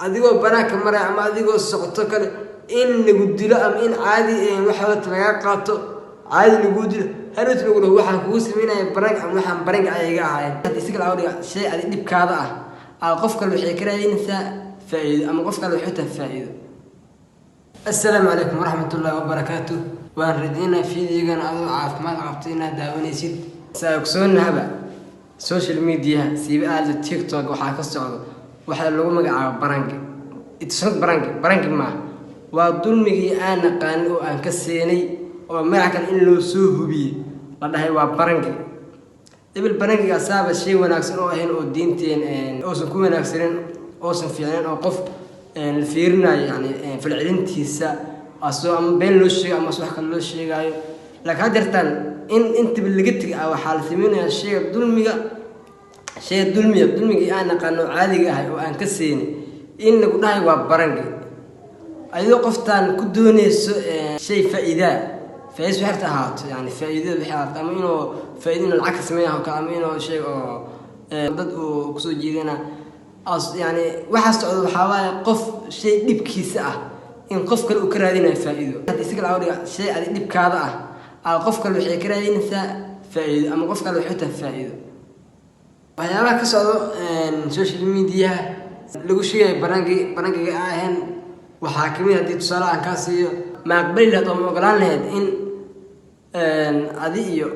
adigoo banaanka maray ama adigoo socoto kale in lagu dilo ama in caadi waxa laga qaato caadi lagu dilo haruut lagu dhaho waxaan kugu sameynaya barang ama waxaan barang ayaga ahayn hadii si kala awdiga shay adi dhibkaada ah qof kale waxay ka raadinaysaa faa'iido ama qof kale wuxuu taa faa'iido. Assalaamu alaykum warahmatullahi wabarakatuh. waan radina fiidigan adoo caafimaad qabtayna daawanaysid saaksoonaba social media siiba aad TikTok waxa ka socdo waxa lagu magacaabo barang ma waa dulmigii aan naqaan oo aan ka seenay oo magacan in loo soo hubiyo la dhahay waa barangiga asaaba shay wanaagsan oo ahayn oo diinteen oo soo ku wanaagsan oo san fiican oo qof la fiirinayo yani falcelintiisa asoo ama been loo sheegay ama wax kale loo sheegayo laakiin hadirtan in inta laga tagay waxa la sameeyaa shay dulmiga aan naqaano caadiga ah oo aan ka seenay in lagu dhahay waa barangi ayadoo qoftaan ku doonayso shay faa'iido waxay ahaato yani faa'iido waxay ahaato ama inuu faa'iido lacag ka sameeyo ama inuu shay oo dad uu ku soo jeedana yani waxa socdo waxa waaye qof shay dhibkiisa ah in qof kale uu ka raadinayo faa'iido hadii si kala awdiga shay adi dhibkaada ah qof kale waxay ka raadinaysaa faa'iido ama qof kale wuxuu taa faa'iido. waxyaabaha ka socdo social media lagu sheegay barangiga ahayn waxaa kamid hadii tusaale aan ka siiyo ma aqbali lahayd oo ma ogolaan lahayd in adi iyo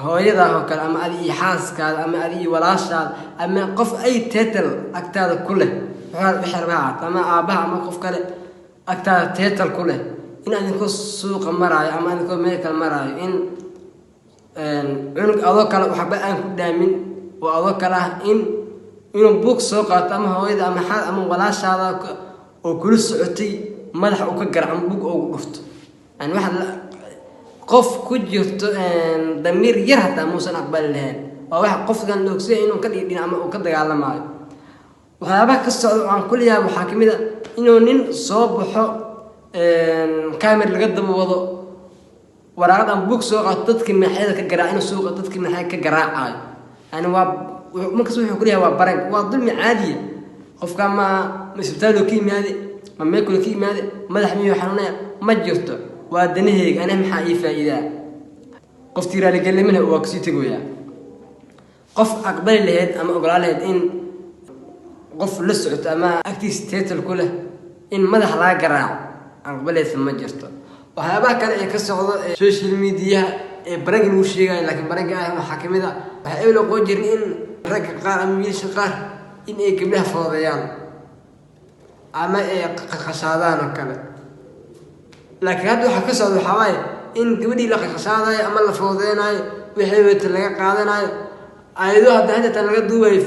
hooyada oo kale ama adi iyo xaaskaada ama adi iyo walaashaada ama qof ay title agtaada ku leh waxa rabaa ama aabaha ama qof kale agtaada title ku leh in adinku suuqa maraayo ama adinku meel kale maraayo in cunug adoo kale waxba aan ku dhaamin oo adoo kale inuu book soo qaato ama hooyada ama xaal ama walaashaada oo kula socotay madax uu ka garcan bug oo dhufto aan waxa qof ku jirto damiir yar hata muusan aqbali lahayn waa wax qofkan loo ogsoon inuu ka dhigin ama uu ka dagaalamayo. waxyaabaha ka socdo aan kulliyaa waxa kamid ah inuu nin soo baxo camera laga daba wado waraaqad aan bug soo qaato dadkii maxayda ka garaac inuu suuqa dadkii maxay ka garaacayo yani waa markaas wuxuu kulliyaa waa barang waa dulmi caadi qofka ma isbitaal ka yimaade ma meel kale ka yimaade madax miyo xanuunaya ma jirto waa danaheyga ana maxaa ii faa'iido qof tiraale galimina waa kasii tagoya qof aqbali lahayd ama ogolaan lahayd in qof la socoto ama active title ku leh in madax laga garaaco aqbalaysa ma jirto. waxyaabaha kale ee ka socdo social media barangi lagu sheegayo laakiin barangi waxa kamid ah waxa ay loo qoojin in rag qaar ama wiilasha qaar in ay gabdhaha foodayaan ama ay qashadaan kale laakiin hadda waxa ka socdo waxa waaye in gabadhii la qashadayo ama la foodeenayo wixii wada laga qaadanayo ayadoo hadda tan laga duubayo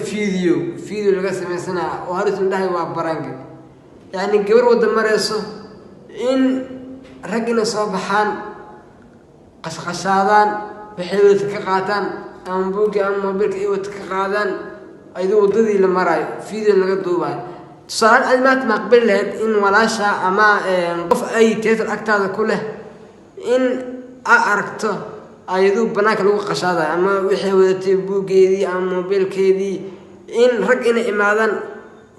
video laga sameysanayo oo harisun dhahay waa barangi yani gabar wada marayso in ragina soo baxaan qashadaan wixii wada ka qaataan ama buugi ama mobilka ay wada ka qaadaan ayadoo wadadii la marayo video laga duubayo tusaale almaat ma aqbali lahayd in walaasha ama qof ay title agtaada ku leh in aragto ayadoo banaanka lagu qashadayo ama wixii wadatay buugeedii ama mobilkeedii in rag inay imaadaan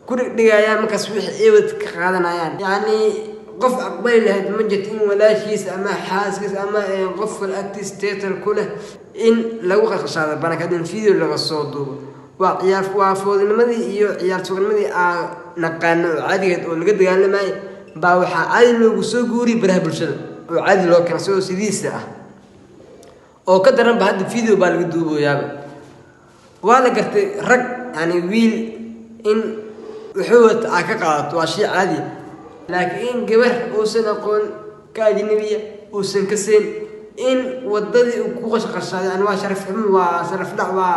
ku dhigayaan markaas wixii ay wada ka qaadanayaan yani qof aqbali lahayd ma jirto in walaashiisa ama xaaskiisa ama qof kale active title ku leh in lagu qashado banaanka in video laga soo duubo waa foodnimadii iyo ciyaartoynimadii naqaano caadigeed oo laga dagaalamay baa waxa caadi loogu soo guuri baraha bulshada oo caadi loo keenay soo sidiisa oo ka daran ba hadda video baa laga duubayaa waa la gartay rag yani wiil in wuxuu ka qaadato waa shay caadi laakiin gabar oo san aqoon ka ajnabiya oo san ka seen in wadadii ku qashqashaday aan waa sharaf dhacwa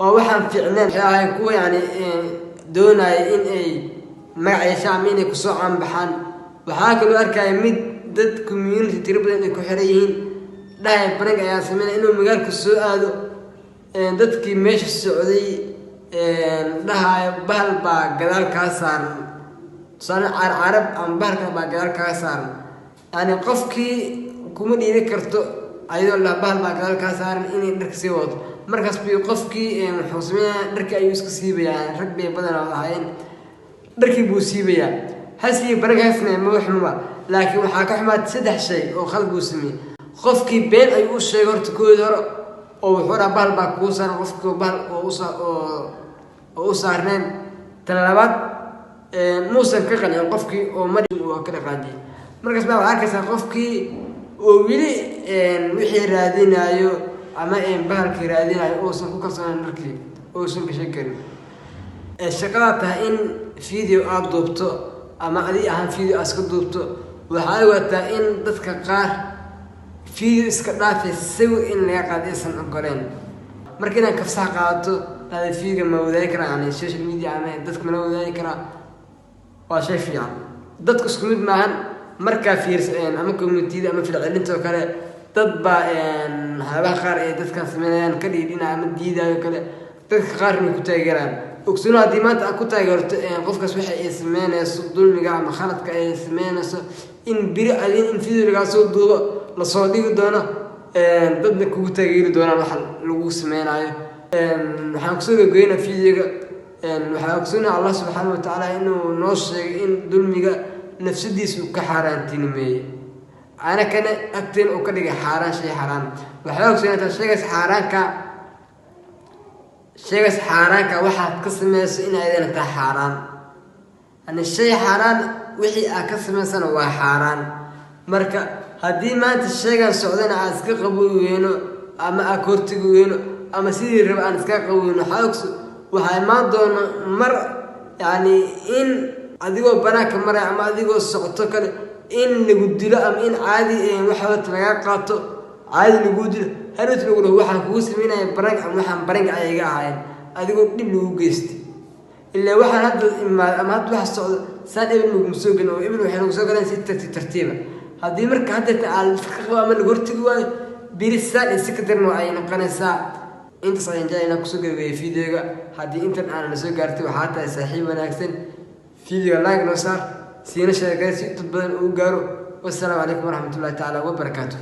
oo waxaan fiicnaan kuwa yani doonay in ay magacay shacabina ku soo baxaan waxa kale arkay mid dad community tirbadan ay ku xireeyeen dhahay barang ayaa sameeyay inuu magaalku soo aado dadkii meesha socday dhahay bahal baa gadaal ka saaran sana arab aan bahalka baa gadaal ka saaran yani qofkii kuma dhiiri karto ayadoo la bahal baa gadaal ka saaran inay dharka sii wado markaas bii qofkii wuxuu sameeyaa dharka ayuu iska siibayaan rag bay badan oo ahaayeen dharkii buu siibayaa hasii baragaasna ma waxma laakiin waxa ka xumaad saddex shay oo khalad buu sameeyay qofkii been ay u sheegay horta kood hore oo wuxuu rabaa bal ku saaran qofkii bal oo u saarneen talabaad muusan ka qancin qofkii oo marin uu ka dhaqaajay markaas baa arkaysaa qofkii oo wili wixii raadinayo ama bahalkii raadinayo oo san ku kalsoonaan markii oo san ka sheekeyn shaqada tahay in video aad duubto ama adi ahaan video aska duubto waxay wataa in dadka qaar video iska dhaafay sawir in laga qaadaysan ogoleen markii ka fasax qaato hada video ma wadaay karaan social media ama dadka ma wadaay karaan waa shay fiican dadku isku mid maahan marka fiirsan ama community ama ficilintoo kale dad baa haba qaar ee dadka sameeyaan ka dhiidina ama diidayo kale dadka qaar inay ku taageeraan ogsuna hadii maanta ku taageerto qofkaas waxa ay sameynayso dulmiga ama khaladka ay sameynayso in biri adin in video laga soo duubo la soo dhigi doono dadna kugu taageeri doonaan waxa lagu sameynayo waxaan ku soo go'ayna videoga waxaan ogsuna Allah subhanahu wa ta'ala inuu noo sheegay in dulmiga nafsadiisu ka xaaraantinimay ana kana agteen oo ka dhigay xaaraan shay xaraan waxa ogsuna sheegas xaaraanka waxaad ka sameeyso in ay tahay xaaraan ana shay xaaraan wixii aad ka sameysana waa xaaraan marka hadii maanta sheegan socdana aad iska qaboweyno ama aad kortigeyno ama sidii rab aan iska qaboweyno waxay ma doono mar yani in adigoo banaanka maray ama adigoo socto kale in lagu dilo ama in caadi waxa laga qaato caadi lagu dilo haruut lagu dhaw waxaan kugu sameeyay barang ama waxaan barang ayaga ahayn adigoo dib lagu geystay ilaa waxaan hadda ama hadda wax socdo saan ibn lagu soo galay oo ibn waxaan ugu soo galeen si tartiib hadii marka hadda aan iska qabo ama lagu hortagi waayo birisaan si ka darno ay noqonaysaa inta saan jayna ku soo gabay videoga hadii intan aan soo gaartay waxa tahay saaxiib wanaagsan video like noo saar siina sheekay si dad badan u gaaro. Wassalaamu alaykum warahmatullahi ta'ala wa barakatuh.